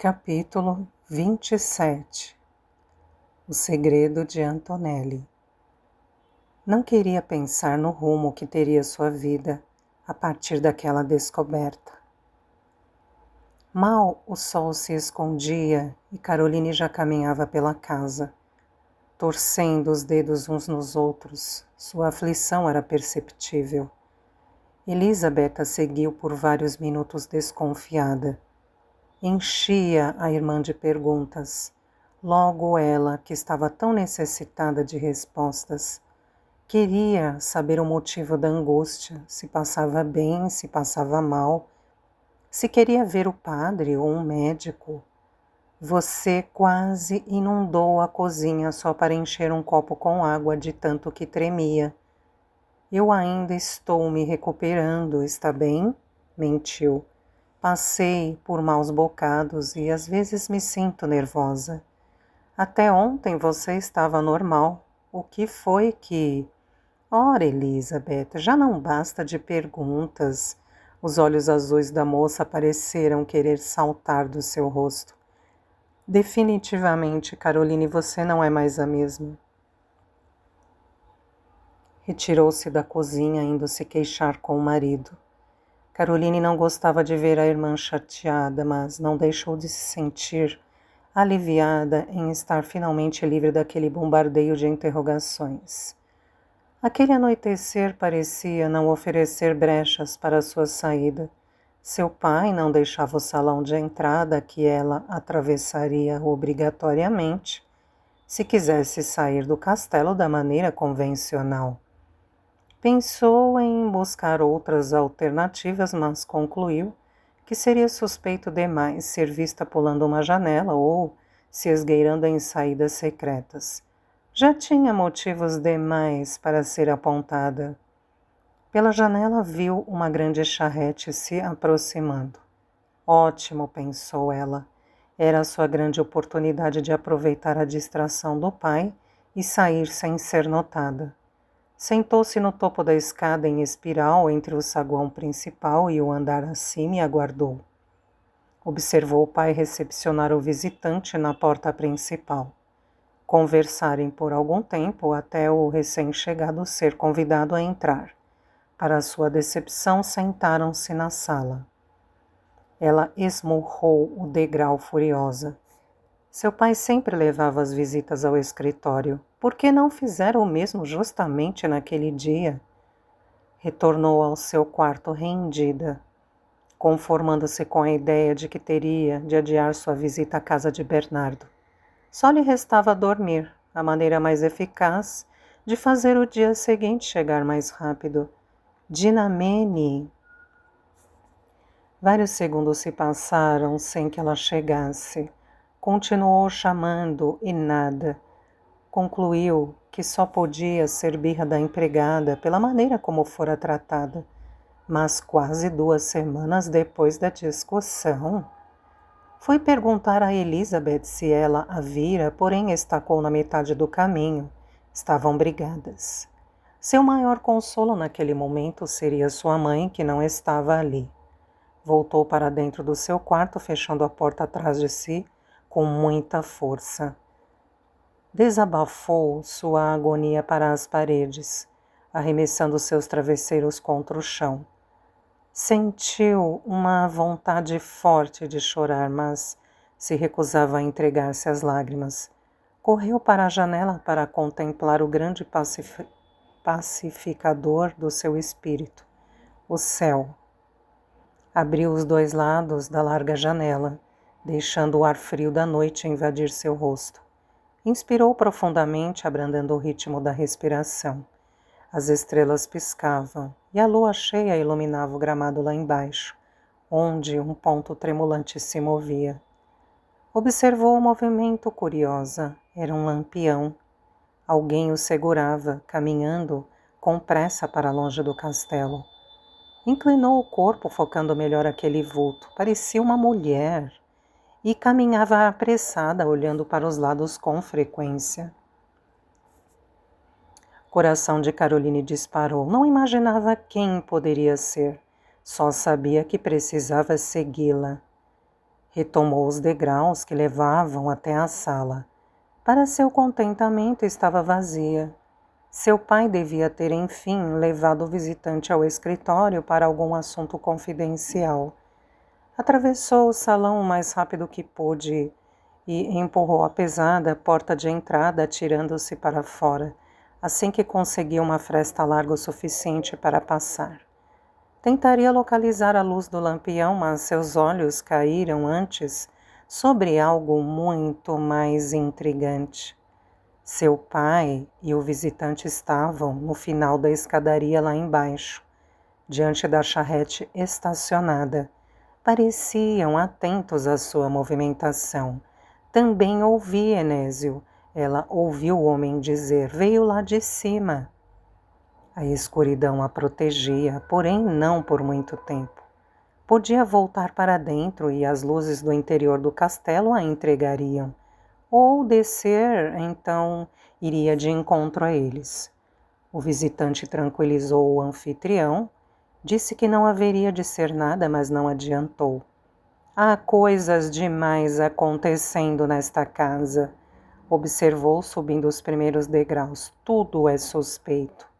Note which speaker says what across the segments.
Speaker 1: Capítulo 27. O segredo de Antonelli. Não queria pensar no rumo que teria sua vida a partir daquela descoberta. Mal o sol se escondia e Caroline já caminhava pela casa, torcendo os dedos uns nos outros. Sua aflição era perceptível. Elizabeth a seguiu por vários minutos desconfiada. Enchia a irmã de perguntas. Logo ela, que estava tão necessitada de respostas, queria saber o motivo da angústia, se passava bem, se passava mal, se queria ver o padre ou um médico. Você quase inundou a cozinha só para encher um copo com água de tanto que tremia. Eu ainda estou me recuperando, está bem? Mentiu. Passei por maus bocados e às vezes me sinto nervosa. Até ontem você estava normal. O que foi que... Ora, Elizabeth, já não basta de perguntas. Os olhos azuis da moça pareceram querer saltar do seu rosto. Definitivamente, Caroline, você não é mais a mesma. Retirou-se da cozinha, indo se queixar com o marido. Caroline não gostava de ver a irmã chateada, mas não deixou de se sentir aliviada em estar finalmente livre daquele bombardeio de interrogações. Aquele anoitecer parecia não oferecer brechas para sua saída. Seu pai não deixava o salão de entrada que ela atravessaria obrigatoriamente se quisesse sair do castelo da maneira convencional. Pensou em buscar outras alternativas, mas concluiu que seria suspeito demais ser vista pulando uma janela ou se esgueirando em saídas secretas. Já tinha motivos demais para ser apontada. Pela janela viu uma grande charrete se aproximando. Ótimo, pensou ela. Era a sua grande oportunidade de aproveitar a distração do pai e sair sem ser notada. Sentou-se no topo da escada em espiral entre o saguão principal e o andar acima e aguardou. Observou o pai recepcionar o visitante na porta principal. Conversarem por algum tempo até o recém-chegado ser convidado a entrar. Para sua decepção, sentaram-se na sala. Ela esmurrou o degrau furiosa. Seu pai sempre levava as visitas ao escritório. Por que não fizeram o mesmo justamente naquele dia? Retornou ao seu quarto rendida, conformando-se com a ideia de que teria de adiar sua visita à casa de Bernardo. Só lhe restava dormir, a maneira mais eficaz de fazer o dia seguinte chegar mais rápido. Dinamene! Vários segundos se passaram sem que ela chegasse. Continuou chamando e nada. Concluiu que só podia ser birra da empregada pela maneira como fora tratada. Mas quase 2 semanas depois da discussão, foi perguntar a Elizabeth se ela a vira, porém estacou na metade do caminho. Estavam brigadas. Seu maior consolo naquele momento seria sua mãe, que não estava ali. Voltou para dentro do seu quarto, fechando a porta atrás de si com muita força. Desabafou sua agonia para as paredes, arremessando seus travesseiros contra o chão. Sentiu uma vontade forte de chorar, mas se recusava a entregar-se às lágrimas. Correu para a janela para contemplar o grande pacificador do seu espírito, o céu. Abriu os 2 lados da larga janela, deixando o ar frio da noite invadir seu rosto. Inspirou profundamente, abrandando o ritmo da respiração. As estrelas piscavam e a lua cheia iluminava o gramado lá embaixo, onde um ponto tremulante se movia. Observou o movimento curiosa. Era um lampião. Alguém o segurava, caminhando com pressa para longe do castelo. Inclinou o corpo, focando melhor aquele vulto. Parecia uma mulher. E caminhava apressada, olhando para os lados com frequência. O coração de Caroline disparou. Não imaginava quem poderia ser. Só sabia que precisava segui-la. Retomou os degraus que levavam até a sala. Para seu contentamento, estava vazia. Seu pai devia ter, enfim, levado o visitante ao escritório para algum assunto confidencial. Atravessou o salão o mais rápido que pôde e empurrou a pesada porta de entrada, atirando-se para fora, assim que conseguiu uma fresta larga o suficiente para passar. Tentaria localizar a luz do lampião, mas seus olhos caíram antes sobre algo muito mais intrigante. Seu pai e o visitante estavam no final da escadaria lá embaixo, diante da charrete estacionada. Pareciam atentos à sua movimentação. Também ouvi Enésio. Ela ouviu o homem dizer: veio lá de cima. A escuridão a protegia, porém não por muito tempo. Podia voltar para dentro e as luzes do interior do castelo a entregariam. Ou descer, então iria de encontro a eles. O visitante tranquilizou o anfitrião, disse que não haveria de ser nada, mas não adiantou. Há coisas demais acontecendo nesta casa, observou subindo os primeiros degraus. Tudo é suspeito.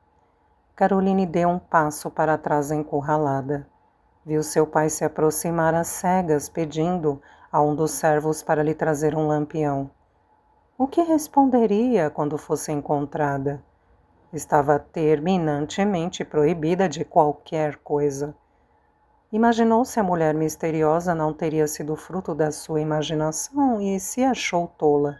Speaker 1: Caroline deu um passo para trás encurralada. Viu seu pai se aproximar às cegas, pedindo a um dos servos para lhe trazer um lampião. O que responderia quando fosse encontrada? Estava terminantemente proibida de qualquer coisa. Imaginou se a mulher misteriosa não teria sido fruto da sua imaginação e se achou tola.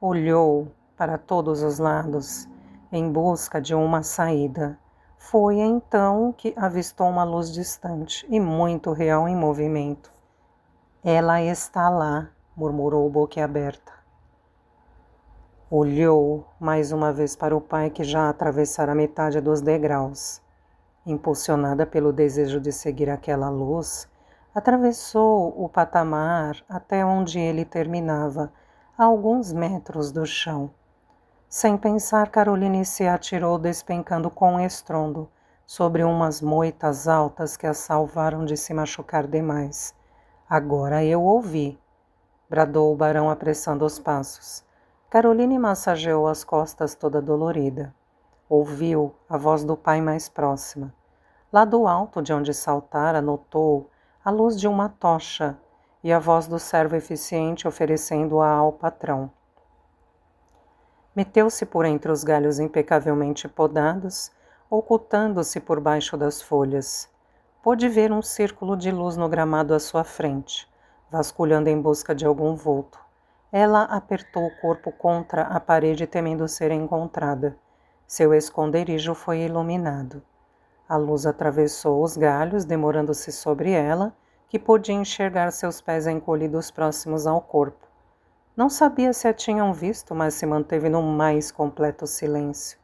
Speaker 1: Olhou para todos os lados, em busca de uma saída. Foi então que avistou uma luz distante e muito real em movimento. Ela está lá, murmurou boquiaberta. Olhou mais uma vez para o pai que já atravessara metade dos degraus. Impulsionada pelo desejo de seguir aquela luz, atravessou o patamar até onde ele terminava, a alguns metros do chão. Sem pensar, Caroline se atirou despencando com estrondo sobre umas moitas altas que a salvaram de se machucar demais. Agora eu ouvi, bradou o barão apressando os passos. Caroline massageou as costas toda dolorida. Ouviu a voz do pai mais próxima. Lá do alto de onde saltara, notou a luz de uma tocha e a voz do servo eficiente oferecendo-a ao patrão. Meteu-se por entre os galhos impecavelmente podados, ocultando-se por baixo das folhas. Pôde ver um círculo de luz no gramado à sua frente, vasculhando em busca de algum vulto. Ela apertou o corpo contra a parede, temendo ser encontrada. Seu esconderijo foi iluminado. A luz atravessou os galhos, demorando-se sobre ela, que podia enxergar seus pés encolhidos próximos ao corpo. Não sabia se a tinham visto, mas se manteve no mais completo silêncio.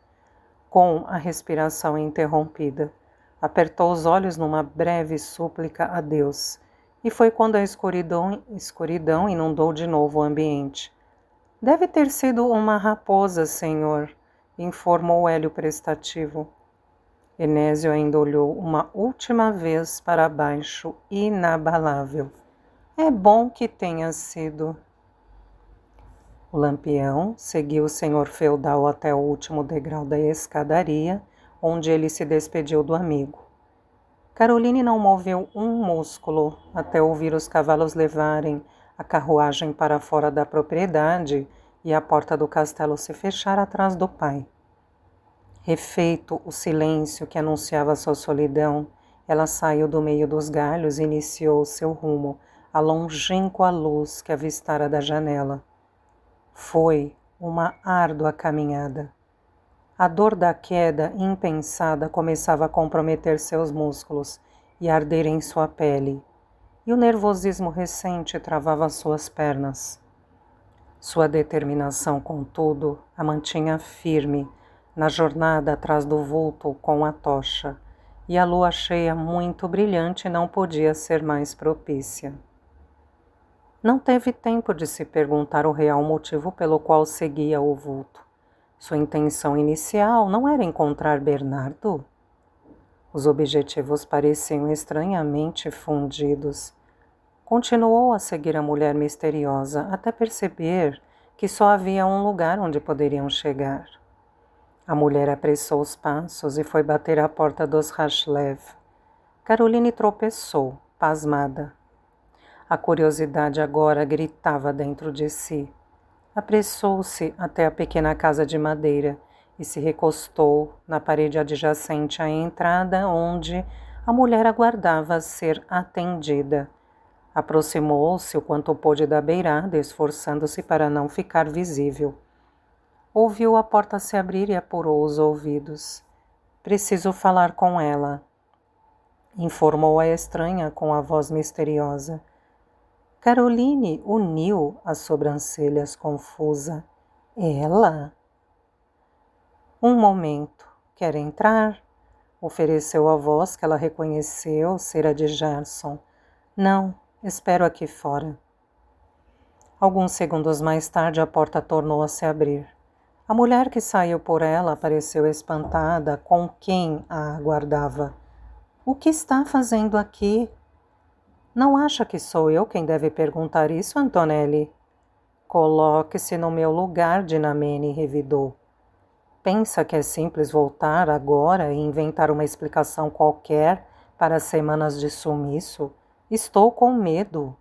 Speaker 1: Com a respiração interrompida, apertou os olhos numa breve súplica a Deus, e foi quando a escuridão inundou de novo o ambiente. Deve ter sido uma raposa, senhor, informou Hélio prestativo. Enésio ainda olhou uma última vez para baixo, inabalável. É bom que tenha sido. O lampião seguiu o senhor feudal até o último degrau da escadaria, onde ele se despediu do amigo. Caroline não moveu um músculo até ouvir os cavalos levarem a carruagem para fora da propriedade e a porta do castelo se fechar atrás do pai. Refeito o silêncio que anunciava sua solidão, ela saiu do meio dos galhos e iniciou seu rumo, à longínqua luz que avistara da janela. Foi uma árdua caminhada. A dor da queda impensada começava a comprometer seus músculos e arder em sua pele, e o nervosismo recente travava suas pernas. Sua determinação, contudo, a mantinha firme na jornada atrás do vulto com a tocha, e a lua cheia, muito brilhante, não podia ser mais propícia. Não teve tempo de se perguntar o real motivo pelo qual seguia o vulto. Sua intenção inicial não era encontrar Bernardo? Os objetivos pareciam estranhamente fundidos. Continuou a seguir a mulher misteriosa até perceber que só havia um lugar onde poderiam chegar. A mulher apressou os passos e foi bater à porta dos Rashlev. Caroline tropeçou, pasmada. A curiosidade agora gritava dentro de si. Apressou-se até a pequena casa de madeira e se recostou na parede adjacente à entrada onde a mulher aguardava ser atendida. Aproximou-se o quanto pôde da beirada, esforçando-se para não ficar visível. Ouviu a porta se abrir e apurou os ouvidos. Preciso falar com ela, informou a estranha com a voz misteriosa. Caroline uniu as sobrancelhas confusa. Ela? Um momento. Quer entrar? Ofereceu a voz que ela reconheceu ser a de Gerson. Não, espero aqui fora. Alguns segundos mais tarde a porta tornou a se abrir. A mulher que saiu por ela pareceu espantada com quem a aguardava. O que está fazendo aqui? Não acha que sou eu quem deve perguntar isso, Antonelli? Coloque-se no meu lugar, Dinamene revidou. Pensa que é simples voltar agora e inventar uma explicação qualquer para semanas de sumiço? Estou com medo.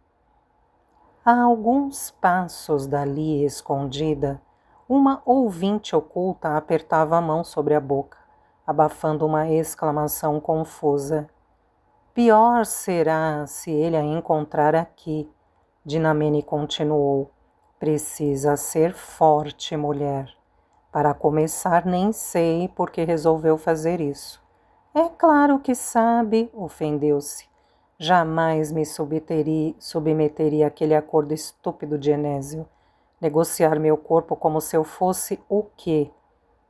Speaker 1: A alguns passos dali, escondida, uma ouvinte oculta apertava a mão sobre a boca, abafando uma exclamação confusa. Pior será se ele a encontrar aqui, Dinamene continuou. Precisa ser forte, mulher. Para começar, nem sei por que resolveu fazer isso. É claro que sabe, ofendeu-se. Jamais me submeteria àquele acordo estúpido de Enésio. Negociar meu corpo como se eu fosse o quê?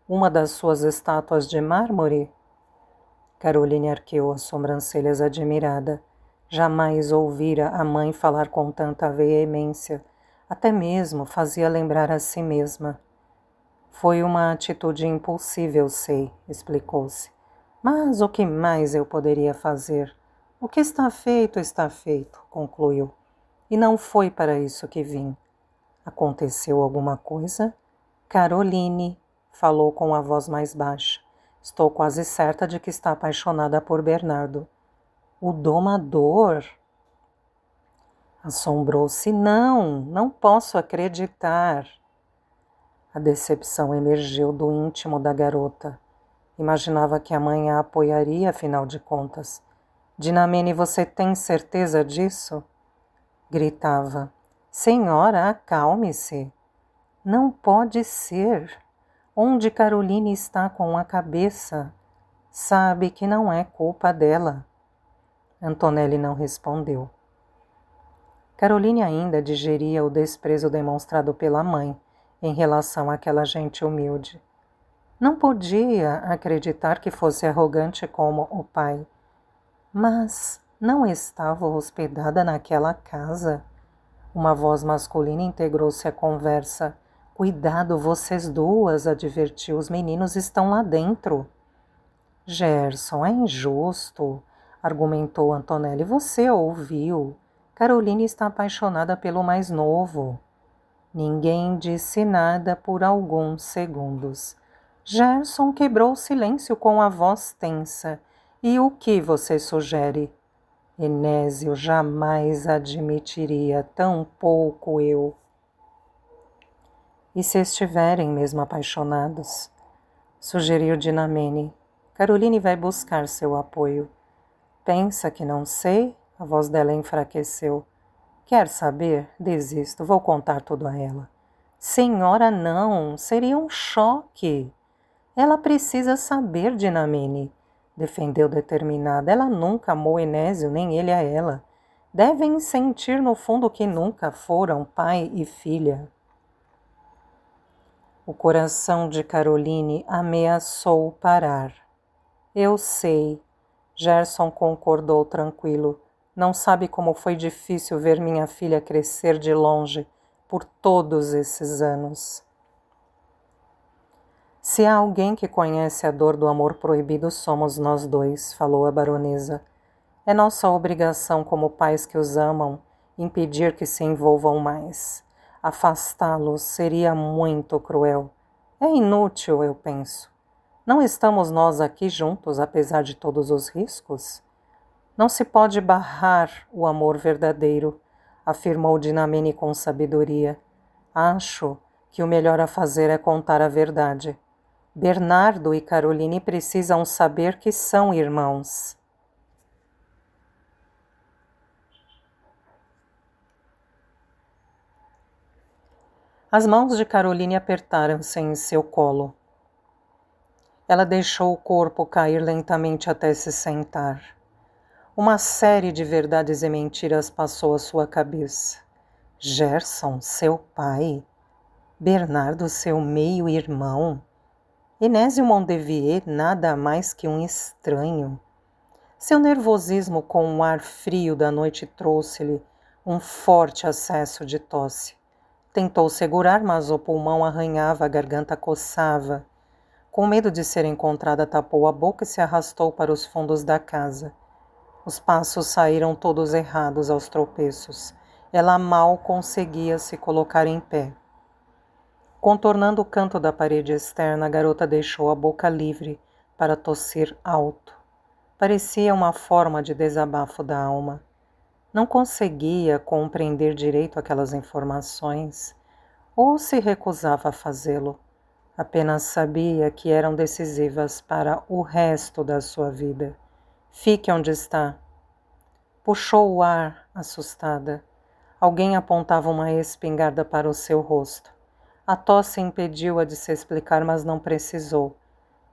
Speaker 1: Uma das suas estátuas de mármore? Caroline arqueou as sobrancelhas admirada. Jamais ouvira a mãe falar com tanta veemência. Até mesmo fazia lembrar a si mesma. Foi uma atitude impulsiva, eu sei, explicou-se. Mas o que mais eu poderia fazer? O que está feito, concluiu. E não foi para isso que vim. Aconteceu alguma coisa? Caroline, falou com a voz mais baixa. Estou quase certa de que está apaixonada por Bernardo. O domador? Assombrou-se. Não posso acreditar. A decepção emergiu do íntimo da garota. Imaginava que a mãe a apoiaria, afinal de contas. Dinamene, você tem certeza disso? Gritava. Senhora, acalme-se. Não pode ser. Onde Caroline está com a cabeça? Sabe que não é culpa dela. Antonelli não respondeu. Caroline ainda digeria o desprezo demonstrado pela mãe em relação àquela gente humilde. Não podia acreditar que fosse arrogante como o pai. Mas não estava hospedada naquela casa. Uma voz masculina integrou-se à conversa. Cuidado, vocês duas, advertiu, os meninos estão lá dentro. Gerson, é injusto, argumentou Antonelli. Você ouviu. Caroline está apaixonada pelo mais novo. Ninguém disse nada por alguns segundos. Gerson quebrou o silêncio com a voz tensa. E o que você sugere? Enésio jamais admitiria, tão pouco eu. E se estiverem mesmo apaixonados? Sugeriu Dinamene. Caroline vai buscar seu apoio. Pensa que não sei? A voz dela enfraqueceu. Quer saber? Desisto, vou contar tudo a ela. Senhora, não, seria um choque. Ela precisa saber, Dinamene, defendeu determinada. Ela nunca amou Enésio, nem ele a ela. Devem sentir no fundo que nunca foram pai e filha. O coração de Caroline ameaçou parar. Eu sei, Gerson concordou tranquilo. Não sabe como foi difícil ver minha filha crescer de longe por todos esses anos. Se há alguém que conhece a dor do amor proibido, somos nós dois, falou a baronesa. É nossa obrigação como pais que os amam impedir que se envolvam mais. Afastá-los seria muito cruel. É inútil, eu penso. Não estamos nós aqui juntos, apesar de todos os riscos? Não se pode barrar o amor verdadeiro, afirmou Dinamene com sabedoria. Acho que o melhor a fazer é contar a verdade. Bernardo e Caroline precisam saber que são irmãos. As mãos de Caroline apertaram-se em seu colo. Ela deixou o corpo cair lentamente até se sentar. Uma série de verdades e mentiras passou à sua cabeça. Gerson, seu pai? Bernardo, seu meio-irmão? Inésio Mondevier, nada mais que um estranho. Seu nervosismo com o ar frio da noite trouxe-lhe um forte acesso de tosse. Tentou segurar, mas o pulmão arranhava, a garganta coçava. Com medo de ser encontrada, tapou a boca e se arrastou para os fundos da casa. Os passos saíram todos errados aos tropeços. Ela mal conseguia se colocar em pé. Contornando o canto da parede externa, a garota deixou a boca livre para tossir alto. Parecia uma forma de desabafo da alma. Não conseguia compreender direito aquelas informações, ou se recusava a fazê-lo. Apenas sabia que eram decisivas para o resto da sua vida. Fique onde está. Puxou o ar, assustada. Alguém apontava uma espingarda para o seu rosto. A tosse impediu-a de se explicar, mas não precisou.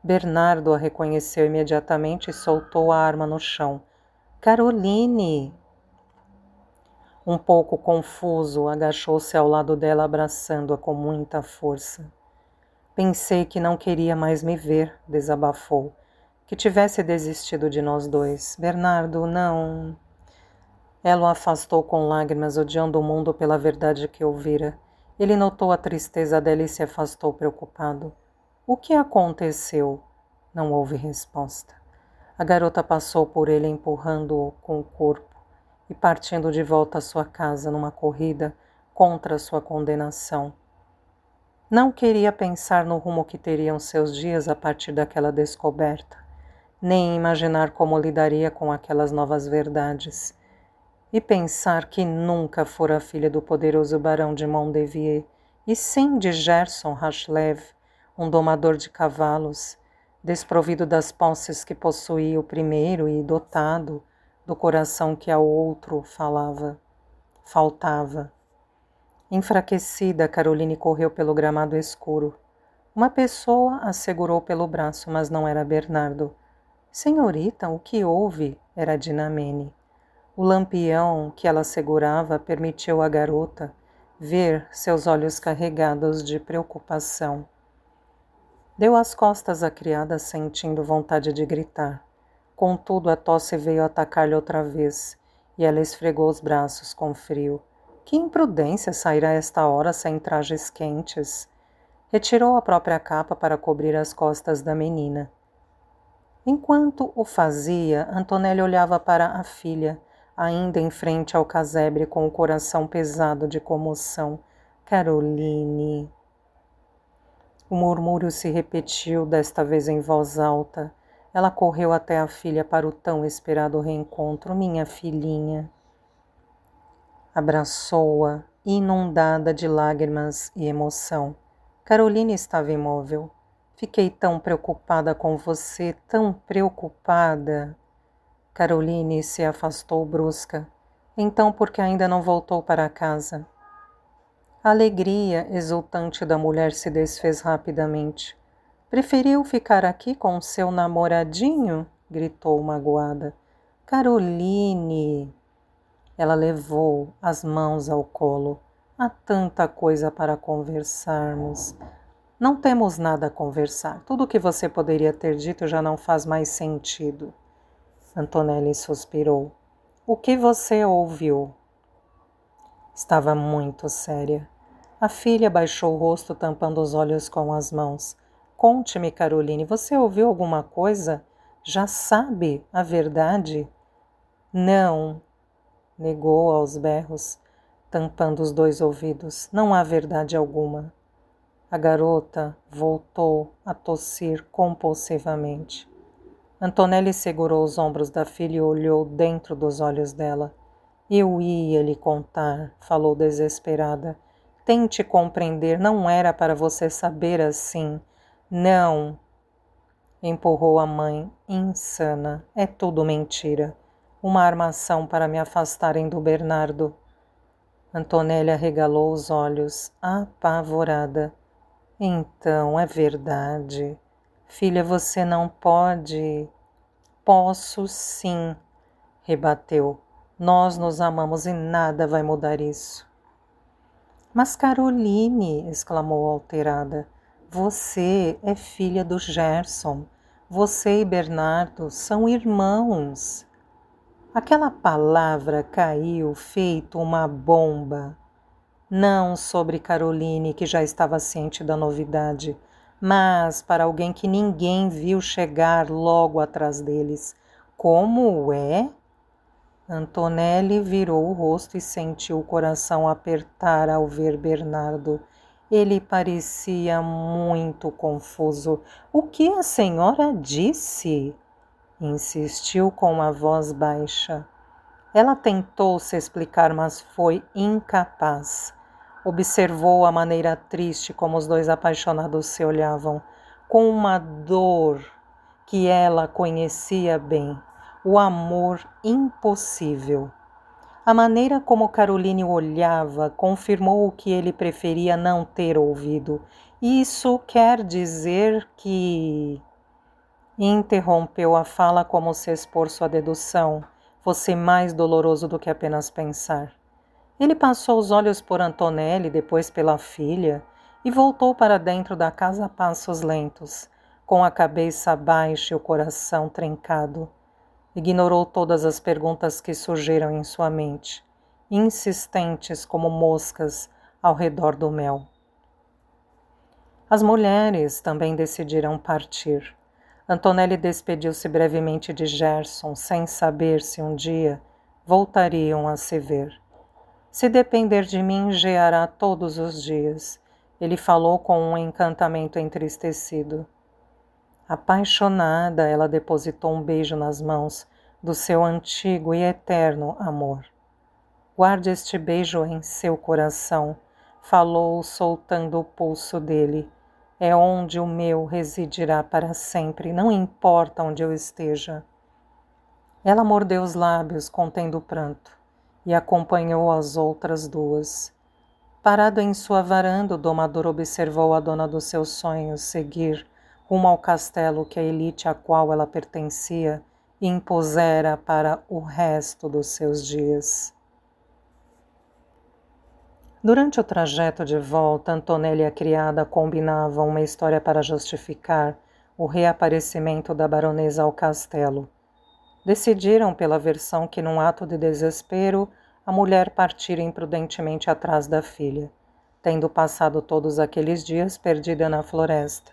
Speaker 1: Bernardo a reconheceu imediatamente e soltou a arma no chão. Caroline! Um pouco confuso, agachou-se ao lado dela, abraçando-a com muita força. Pensei que não queria mais me ver, desabafou. Que tivesse desistido de nós dois. Bernardo, não. Ela o afastou com lágrimas, odiando o mundo pela verdade que ouvira. Ele notou a tristeza dela e se afastou preocupado. O que aconteceu? Não houve resposta. A garota passou por ele, empurrando-o com o corpo e partindo de volta à sua casa numa corrida contra sua condenação. Não queria pensar no rumo que teriam seus dias a partir daquela descoberta, nem imaginar como lidaria com aquelas novas verdades. E pensar que nunca fora filha do poderoso barão de Mondevier, e sim de Gerson Rachlev, um domador de cavalos, desprovido das posses que possuía o primeiro e dotado do coração que ao outro faltava. Enfraquecida, Caroline correu pelo gramado escuro. Uma pessoa a segurou pelo braço, mas não era Bernardo. Senhorita, o que houve? Era Dinamene. O lampião que ela segurava permitiu à garota ver seus olhos carregados de preocupação. Deu as costas à criada, sentindo vontade de gritar. Contudo, a tosse veio atacar-lhe outra vez, e ela esfregou os braços com frio. Que imprudência sair a esta hora sem trajes quentes! Retirou a própria capa para cobrir as costas da menina. Enquanto o fazia, Antonelli olhava para a filha, ainda em frente ao casebre, com o coração pesado de comoção. Caroline. O murmúrio se repetiu, desta vez em voz alta. Ela correu até a filha para o tão esperado reencontro. Minha filhinha. Abraçou-a, inundada de lágrimas e emoção. Caroline estava imóvel. Fiquei tão preocupada com você, tão preocupada. Caroline se afastou brusca. Então, por que ainda não voltou para casa? A alegria exultante da mulher se desfez rapidamente. Preferiu ficar aqui com seu namoradinho? Gritou magoada. Caroline! Ela levou as mãos ao colo. Há tanta coisa para conversarmos. Não temos nada a conversar. Tudo o que você poderia ter dito já não faz mais sentido. Antonelli suspirou. O que você ouviu? Estava muito séria. A filha baixou o rosto, tampando os olhos com as mãos. Conte-me, Caroline, você ouviu alguma coisa? Já sabe a verdade? Não. negou aos berros, tampando os 2 ouvidos. Não há verdade alguma. A garota voltou a tossir compulsivamente. Antonelli segurou os ombros da filha e olhou dentro dos olhos dela. Eu ia lhe contar, falou desesperada. Tente compreender, não era para você saber assim. Não, empurrou a mãe, insana. É tudo mentira. Uma armação para me afastarem do Bernardo. Antonelli arregalou os olhos, apavorada. Então, é verdade. Filha, você não pode. Posso sim, rebateu. Nós nos amamos e nada vai mudar isso. Mas Caroline, exclamou alterada, você é filha do Gerson. Você e Bernardo são irmãos. Aquela palavra caiu feito uma bomba. Não sobre Caroline, que já estava ciente da novidade, mas para alguém que ninguém viu chegar logo atrás deles. Como é? Antonelli virou o rosto e sentiu o coração apertar ao ver Bernardo. Ele parecia muito confuso. O que a senhora disse? Insistiu com uma voz baixa. Ela tentou se explicar, mas foi incapaz. Observou a maneira triste como os 2 apaixonados se olhavam, com uma dor que ela conhecia bem. O amor impossível. A maneira como Caroline olhava confirmou o que ele preferia não ter ouvido. Isso quer dizer que... Interrompeu a fala como se expor sua dedução. Fosse mais doloroso do que apenas pensar. Ele passou os olhos por Antonelli, depois pela filha, e voltou para dentro da casa a passos lentos, com a cabeça baixa e o coração trincado. Ignorou todas as perguntas que surgiram em sua mente, insistentes como moscas ao redor do mel. As mulheres também decidiram partir. Antonelli despediu-se brevemente de Gerson, sem saber se um dia voltariam a se ver. Se depender de mim, geará todos os dias, ele falou com um encantamento entristecido. Apaixonada, ela depositou um beijo nas mãos do seu antigo e eterno amor. Guarde este beijo em seu coração, falou, soltando o pulso dele. É onde o meu residirá para sempre, não importa onde eu esteja. Ela mordeu os lábios, contendo o pranto, e acompanhou as outras 2. Parado em sua varanda, o domador observou a dona dos seus sonhos seguir rumo ao castelo que a elite a qual ela pertencia impusera para o resto dos seus dias. Durante o trajeto de volta, Antonelli e a criada combinavam uma história para justificar o reaparecimento da baronesa ao castelo. Decidiram pela versão que, num ato de desespero, a mulher partira imprudentemente atrás da filha, tendo passado todos aqueles dias perdida na floresta.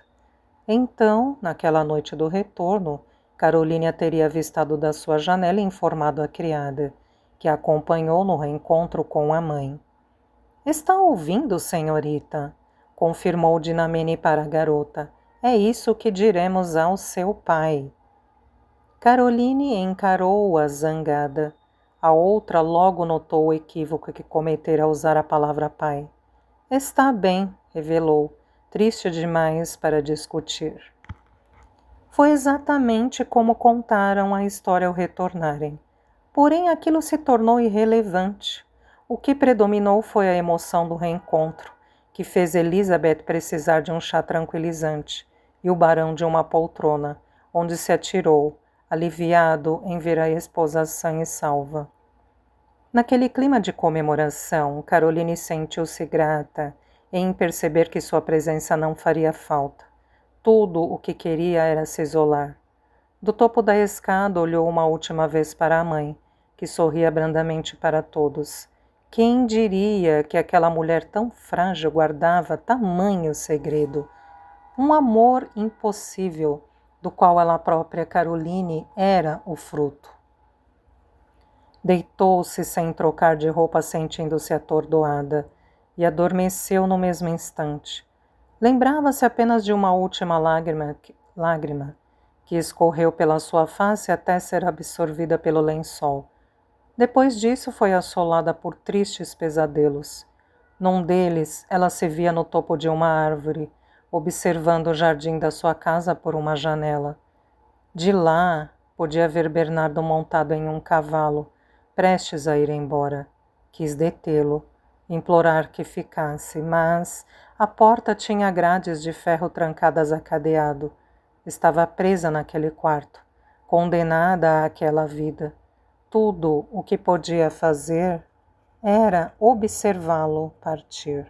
Speaker 1: Então, naquela noite do retorno, Caroline a teria avistado da sua janela e informado a criada, que a acompanhou no reencontro com a mãe. Está ouvindo, senhorita? Confirmou Dinamene para a garota. É isso que diremos ao seu pai. Caroline encarou-a zangada. A outra logo notou o equívoco que cometera ao usar a palavra pai. Está bem, revelou, triste demais para discutir. Foi exatamente como contaram a história ao retornarem. Porém, aquilo se tornou irrelevante. O que predominou foi a emoção do reencontro, que fez Elizabeth precisar de um chá tranquilizante, e o barão de uma poltrona, onde se atirou, aliviado em ver a esposa sã e salva. Naquele clima de comemoração, Caroline sentiu-se grata em perceber que sua presença não faria falta. Tudo o que queria era se isolar. Do topo da escada olhou uma última vez para a mãe, que sorria brandamente para todos. Quem diria que aquela mulher tão frágil guardava tamanho segredo? Um amor impossível, do qual ela própria, Caroline, era o fruto. Deitou-se sem trocar de roupa, sentindo-se atordoada, e adormeceu no mesmo instante. Lembrava-se apenas de uma última lágrima que escorreu pela sua face até ser absorvida pelo lençol. Depois disso foi assolada por tristes pesadelos. Num deles, ela se via no topo de uma árvore, observando o jardim da sua casa por uma janela. De lá, podia ver Bernardo montado em um cavalo, prestes a ir embora. Quis detê-lo, implorar que ficasse, mas a porta tinha grades de ferro trancadas a cadeado. Estava presa naquele quarto, condenada àquela vida. Tudo o que podia fazer era observá-lo partir.